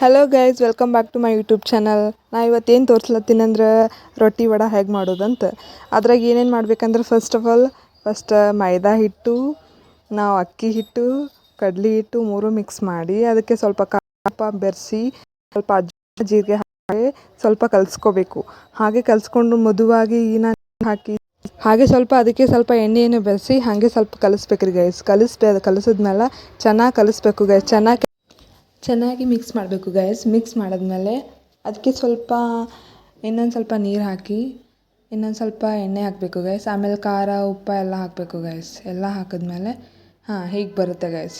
Hello guys, welcome back to my YouTube channel. ನಾ ಇವತ್ತೇನು ತೋರಿಸ್ಲತ್ತೀನಂದ್ರೆ ರೊಟ್ಟಿ ವಡ ಹೇಗೆ ಮಾಡೋದಂತ. ಅದ್ರಾಗ ಏನೇನು ಮಾಡ್ಬೇಕಂದ್ರೆ ಫಸ್ಟ್ ಮೈದಾ ಹಿಟ್ಟು, ನಾವು ಅಕ್ಕಿ ಹಿಟ್ಟು, ಕಡ್ಲೆ ಹಿಟ್ಟು ಮೂರು ಮಿಕ್ಸ್ ಮಾಡಿ ಅದಕ್ಕೆ ಸ್ವಲ್ಪ ಬೆರೆಸಿ ಸ್ವಲ್ಪ ಜೀರಿಗೆ ಹಾಕಿ ಸ್ವಲ್ಪ ಕಲಿಸ್ಕೋಬೇಕು. ಹಾಗೆ ಕಲಿಸ್ಕೊಂಡು ಮೃದುವಾಗಿ ಹಾಕಿ ಹಾಗೆ ಅದಕ್ಕೆ ಸ್ವಲ್ಪ ಎಣ್ಣೆಯನ್ನು ಬೆರೆಸಿ ಹಾಗೆ ಸ್ವಲ್ಪ ಕಲಿಸ್ಬೇಕ್ರಿ ಗೈಸ್. ಕಲಿಸಿದ್ಮೇಲೆ ಚೆನ್ನಾಗಿ ಕಲಿಸ್ಬೇಕು ಗೈಸ್. ಚೆನ್ನಾಗಿ ಮಿಕ್ಸ್ ಮಾಡಬೇಕು ಗೈಸ್. ಮಿಕ್ಸ್ ಮಾಡಿದ್ಮೇಲೆ ಅದಕ್ಕೆ ಇನ್ನೊಂದು ಸ್ವಲ್ಪ ನೀರು ಹಾಕಿ ಇನ್ನೊಂದು ಸ್ವಲ್ಪ ಎಣ್ಣೆ ಹಾಕಬೇಕು ಗೈಸ್. ಆಮೇಲೆ ಖಾರ ಉಪ್ಪು ಎಲ್ಲ ಹಾಕಬೇಕು ಗೈಸ್. ಎಲ್ಲ ಹಾಕಿದ್ಮೇಲೆ ಹೀಗೆ ಬರುತ್ತೆ ಗೈಸ್.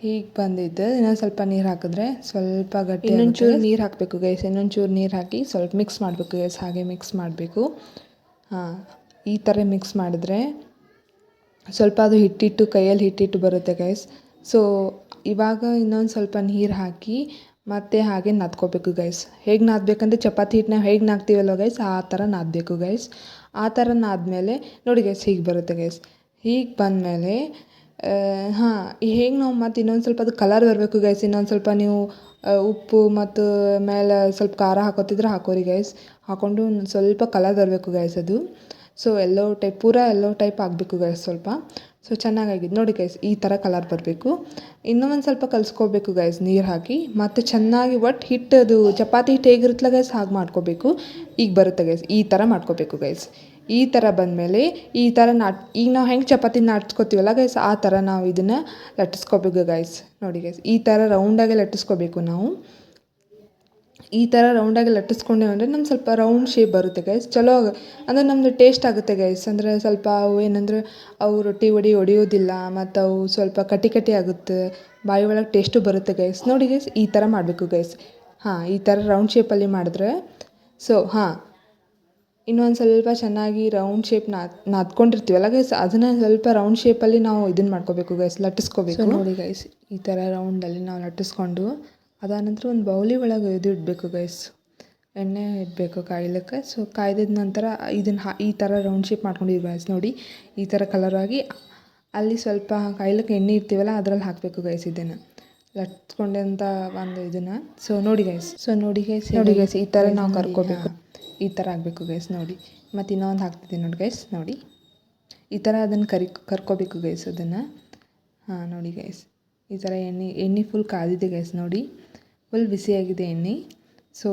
ಹೀಗೆ ಬಂದಿದ್ದು ಇನ್ನೊಂದು ಸ್ವಲ್ಪ ನೀರು ಹಾಕಿದ್ರೆ ಸ್ವಲ್ಪ ಗಟ್ಟಿ. ಇನ್ನೊಂಚೂರು ನೀರು ಹಾಕಬೇಕು ಗೈಸ್. ಇನ್ನೊಂಚೂರು ನೀರು ಹಾಕಿ ಸ್ವಲ್ಪ ಮಿಕ್ಸ್ ಮಾಡಬೇಕು ಗೈಸ್. ಹಾಗೆ ಮಿಕ್ಸ್ ಮಾಡಬೇಕು. ಈ ಥರ ಮಿಕ್ಸ್ ಮಾಡಿದ್ರೆ ಸ್ವಲ್ಪ ಅದು ಹಿಟ್ಟಿಟ್ಟು ಕೈಯಲ್ಲಿ ಹಿಟ್ಟಿಟ್ಟು ಬರುತ್ತೆ ಗೈಸ್. ಸೊ ಇವಾಗ ಇನ್ನೊಂದು ಸ್ವಲ್ಪ ನೀರು ಹಾಕಿ ಮತ್ತೆ ಹಾಗೆ ನಾದ್ಕೋಬೇಕು ಗೈಸ್. ಹೇಗೆ ನಾದಬೇಕಂದ್ರೆ ಚಪಾತಿ ಹಿಟ್ಟನ್ನ ಹೇಗೆ ನಾದ್ತೀವಲ್ವ ಗೈಸ್, ಆ ಥರ ನಾದಬೇಕು ಗೈಸ್. ಆ ಥರ ನಾದ್ಮೇಲೆ ನೋಡಿ ಗೈಸ್, ಹೀಗೆ ಬರುತ್ತೆ ಗೈಸ್. ಹೀಗೆ ಬಂದಮೇಲೆ ಹೇಗೆ ನಾವು ಮತ್ತು ಇನ್ನೊಂದು ಸ್ವಲ್ಪ ಅದು ಕಲರ್ ಬರಬೇಕು ಗೈಸ್. ಇನ್ನೊಂದು ಸ್ವಲ್ಪ ನೀವು ಉಪ್ಪು ಮತ್ತು ಮೇಲೆ ಸ್ವಲ್ಪ ಖಾರ ಹಾಕೋತಿದ್ರೆ ಹಾಕೋರಿ ಗೈಸ್. ಹಾಕ್ಕೊಂಡು ಸ್ವಲ್ಪ ಕಲರ್ ಬರಬೇಕು ಗೈಸ್ ಅದು. ಸೊ ಪೂರಾ ಎಲ್ಲೋ ಟೈಪ್ ಆಗಬೇಕು ಗೈಸ್ ಸ್ವಲ್ಪ. ಸೊ ಚೆನ್ನಾಗಾಗಿದೆ ನೋಡಿ ಗೈಸ್. ಈ ಥರ ಕಲರ್ ಬರಬೇಕು. ಇನ್ನೂ ಒಂದು ಸ್ವಲ್ಪ ಕಲಿಸ್ಕೋಬೇಕು ಗೈಸ್ ನೀರು ಹಾಕಿ. ಮತ್ತು ಚೆನ್ನಾಗಿ ಒಟ್ಟು ಹಿಟ್ಟದು ಚಪಾತಿ ಹಿಟ್ಟು ಹೇಗಿರುತ್ತಲ್ಲ ಗೈಸ್ ಹಾಗೆ ಮಾಡ್ಕೋಬೇಕು. ಈಗ ಬರುತ್ತೆ ಗೈಸ್. ಈ ಥರ ಮಾಡ್ಕೋಬೇಕು ಗೈಸ್. ಈ ಥರ ಬಂದಮೇಲೆ ಈ ಥರ ಈಗ ನಾವು ಹೆಂಗೆ ಚಪಾತಿ ನಾಟ್ಸ್ಕೊತೀವಲ್ಲ ಗೈಸ್, ಆ ಥರ ನಾವು ಇದನ್ನು ಲಟ್ಟಿಸ್ಕೋಬೇಕು ಗೈಸ್. ನೋಡಿ ಗೈಸ್, ಈ ಥರ ರೌಂಡಾಗಿ ಲಟ್ಟಿಸ್ಕೋಬೇಕು ನಾವು. ಈ ಥರ ರೌಂಡಾಗಿ ಲಟ್ಟಿಸ್ಕೊಂಡೇವೆ ಅಂದರೆ ನಮ್ಗೆ ಸ್ವಲ್ಪ ರೌಂಡ್ ಶೇಪ್ ಬರುತ್ತೆ ಗೈಸ್. ಚಲೋ ಅಂದರೆ ನಮ್ಮದು ಟೇಸ್ಟ್ ಆಗುತ್ತೆ ಗೈಸ್. ಅಂದರೆ ಸ್ವಲ್ಪ ಅವು ಏನಂದ್ರೆ ಅವು ರೊಟ್ಟಿ ಒಡೆಯೋದಿಲ್ಲ ಮತ್ತು ಅವು ಸ್ವಲ್ಪ ಕಟ್ಟಿ ಆಗುತ್ತೆ. ಬಾಯಿ ಒಳಗೆ ಟೇಸ್ಟು ಬರುತ್ತೆ ಗೈಸ್. ನೋಡಿ ಗೈಸ್, ಈ ಥರ ಮಾಡಬೇಕು ಗೈಸ್. ಈ ಥರ ರೌಂಡ್ ಶೇಪಲ್ಲಿ ಮಾಡಿದ್ರೆ ಇನ್ನೊಂದು ಸ್ವಲ್ಪ ಚೆನ್ನಾಗಿ ರೌಂಡ್ ಶೇಪ್ ನಾದ್ಕೊಂಡಿರ್ತೀವಲ್ಲ ಗೈಸ್, ಅದನ್ನು ಸ್ವಲ್ಪ ರೌಂಡ್ ಶೇಪಲ್ಲಿ ನಾವು ಇದನ್ನು ಮಾಡ್ಕೋಬೇಕು ಗೈಸ್, ಲಟ್ಟಿಸ್ಕೋಬೇಕು. ನೋಡಿ ಗೈಸ್, ಈ ಥರ ರೌಂಡಲ್ಲಿ ನಾವು ಲಟ್ಟಿಸ್ಕೊಂಡು ಅದಾನಂತರ ಒಂದು ಬೌಲಿ ಒಳಗೆ ಇಡಬೇಕು ಗೈಸ್. ಎಣ್ಣೆ ಇಡಬೇಕು ಕಾಯ್ಲಿಕ್ಕೆ. ಸೊ ಕಾಯ್ದಿದ ನಂತರ ಇದನ್ನು ಈ ಥರ ರೌಂಡ್ ಶೇಪ್ ಮಾಡ್ಕೊಂಡಿದ್ದೀವಿ ಗೈಸ್. ನೋಡಿ ಈ ಥರ ಕಲರಾಗಿ ಅಲ್ಲಿ ಸ್ವಲ್ಪ ಕಾಯ್ಲಿಕ್ಕೆ ಎಣ್ಣೆ ಇರ್ತೀವಲ್ಲ ಅದರಲ್ಲಿ ಹಾಕಬೇಕು ಗೈಸ್. ಇದನ್ನು ಲಟ್ಸ್ಕೊಂಡಂಥ ಒಂದು ಇದನ್ನು ನೋಡಿ ಗೈಸ್ ಈ ಥರ ನಾವು ಕರ್ಕೋಬೇಕು. ಈ ಥರ ಆಗಬೇಕು ಗೈಸ್. ನೋಡಿ ಮತ್ತು ಇನ್ನೊಂದು ಹಾಕ್ತಿದ್ದೀನಿ ನೋಡಿ ಗೈಸ್. ನೋಡಿ ಈ ಥರ ಅದನ್ನು ಕರ್ಕೋಬೇಕು ಗೈಸ್ ಅದನ್ನು. ನೋಡಿ ಗೈಸ್, ಈ ಥರ ಎಣ್ಣೆ ಫುಲ್ ಕಾದಿದೆ ಗೈಸ್. ನೋಡಿ ಫುಲ್ ಬಿಸಿಯಾಗಿದೆ ಎಣ್ಣೆ. ಸೊ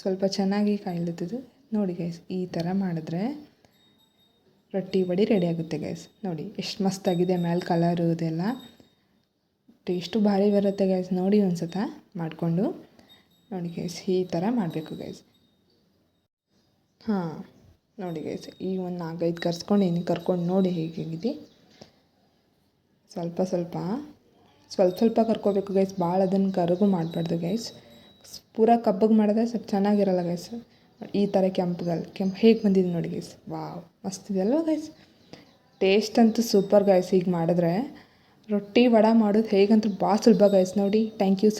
ಸ್ವಲ್ಪ ಚೆನ್ನಾಗಿ ಕಾಯ್ಲತ್ತದು. ನೋಡಿ ಗೈಸ್, ಈ ಥರ ಮಾಡಿದ್ರೆ ರೊಟ್ಟಿ ವಡೆ ರೆಡಿ ಆಗುತ್ತೆ ಗೈಸ್. ನೋಡಿ ಎಷ್ಟು ಮಸ್ತಾಗಿದೆ ಮೇಲೆ ಕಲರು ಇದೆಲ್ಲ. ಟೇಸ್ಟು ಭಾರಿ ಬರುತ್ತೆ ಗೈಸ್. ನೋಡಿ ಒಂದು ಸತ ಮಾಡಿಕೊಂಡು ನೋಡಿ ಗೈಸ್, ಈ ಥರ ಮಾಡಬೇಕು ಗೈಸ್. ನೋಡಿ ಗೈಸ್, ಈಗ ಒಂದು 4-5 ಕರ್ಕೊಂಡು ನೋಡಿ ಹೇಗಿದೆ. ಸ್ವಲ್ಪ ಕರ್ಕೋಬೇಕು ಗೈಸ್. ಭಾಳ ಅದನ್ನು ಕರಗು ಮಾಡಬಾರ್ದು ಗೈಸ್. ಪೂರಾ ಕಬ್ಬಗೆ ಮಾಡಿದ್ರೆ ಸ್ವಲ್ಪ ಚೆನ್ನಾಗಿರಲ್ಲ ಗೈಸ್. ಈ ಥರ ಕೆಂಪು ಹೇಗೆ ಬಂದಿದೆ ನೋಡಿ ಗೈಸ್. ವಾವ್, ಮಸ್ತ್ ಇದೆ ಅಲ್ವ ಗೈಸ್. ಟೇಸ್ಟ್ ಅಂತೂ ಸೂಪರ್ ಗೈಸ್. ಹೀಗೆ ಮಾಡಿದ್ರೆ ರೊಟ್ಟಿ ವಡ ಮಾಡೋದು ಹೇಗಂತೂ ಭಾಳ ಸುಲಭ ಗೈಸ್. ನೋಡಿ, ಥ್ಯಾಂಕ್ ಯು.